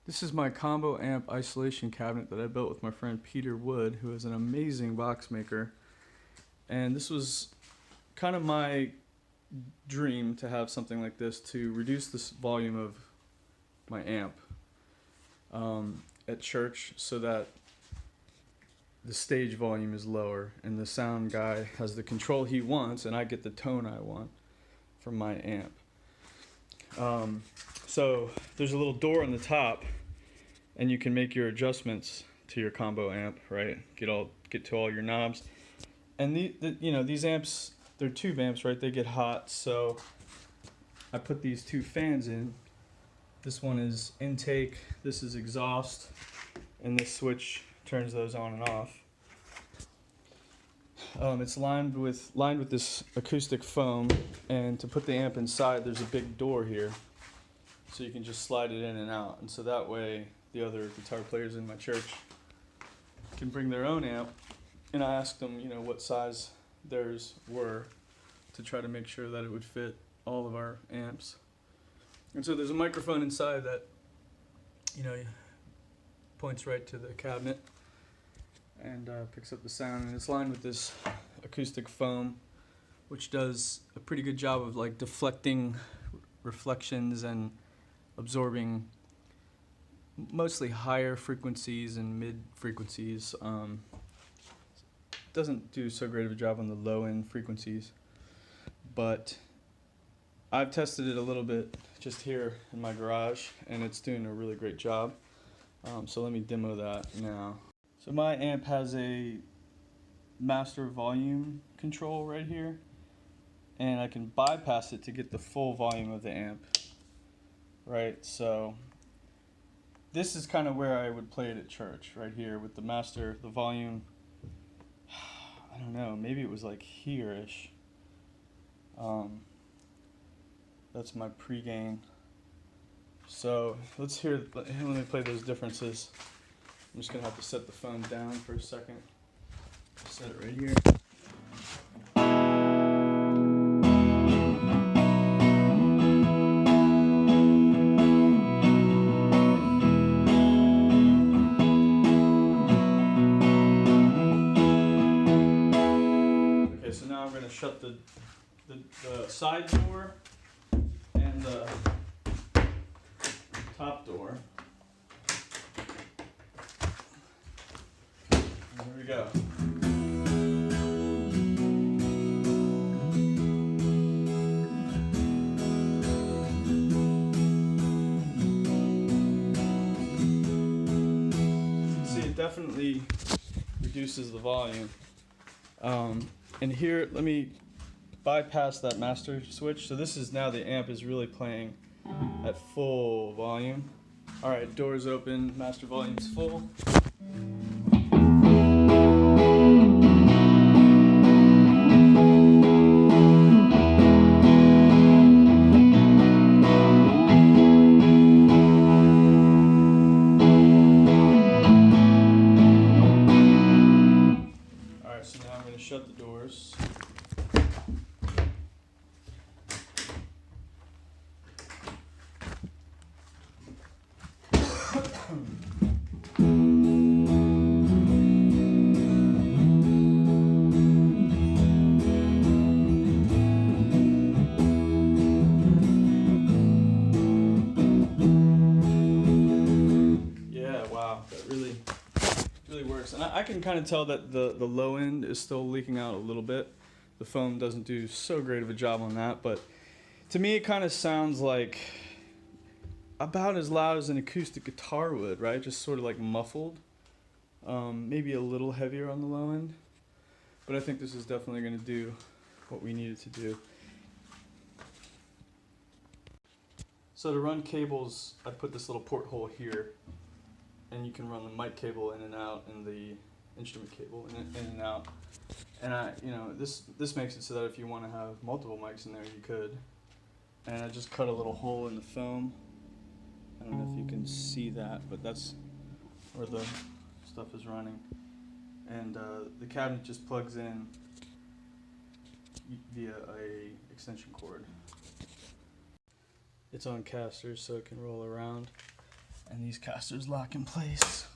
This is my combo amp isolation cabinet that I built with my friend Peter Wood, who is an amazing box maker. And this was kind of my dream to have something like this to reduce this volume of my amp at church so that the stage volume is lower and the sound guy has the control he wants and I get the tone I want from my amp. So there's a little door on the top and you can make your adjustments to your combo amp, right? Get to all your knobs. And these amps, they're tube amps, right? They get hot, so I put these two fans in. This one is intake, this is exhaust, and this switch turns those on and off. It's lined with this acoustic foam, and to put the amp inside, there's a big door here, so you can just slide it in and out. And so that way, the other guitar players in my church can bring their own amp. And I asked them, what size theirs were to try to make sure that it would fit all of our amps. And so there's a microphone inside that, points right to the cabinet and picks up the sound. And it's lined with this acoustic foam, which does a pretty good job of like deflecting reflections and absorbing mostly higher frequencies and mid frequencies. Doesn't do so great of a job on the low end frequencies, but I've tested it a little bit just here in my garage and it's doing a really great job. So let me demo that now. So my amp has a master volume control right here, and I can bypass it to get the full volume of the amp, right? So this is kind of where I would play it at church, right here with the master, the volume. I don't know, maybe it was like here-ish. That's my pre-gain. So let me play those differences. I'm just gonna have to set the phone down for a second. Set it right here. Okay, so now I'm gonna shut the side door and the top door. And here we go. See, it definitely reduces the volume. And here, let me bypass that master switch. So this is now the amp is really playing at full volume. All right, doors open, master volume's full. All right, so now I'm going to shut the doors. Yeah, wow, that really works. And I can kind of tell that the low end is still leaking out a little bit. The foam doesn't do so great of a job on that, but to me it kind of sounds like about as loud as an acoustic guitar would, right? Just sort of like muffled. Maybe a little heavier on the low end, but I think this is definitely going to do what we need it to do. So to run cables, I put this little porthole here, and you can run the mic cable in and out and the instrument cable in and out. And this makes it so that if you want to have multiple mics in there, you could. And I just cut a little hole in the foam. I don't know if you can see that, but that's where the stuff is running. And the cabinet just plugs in via a extension cord. It's on casters, so it can roll around. and these casters lock in place.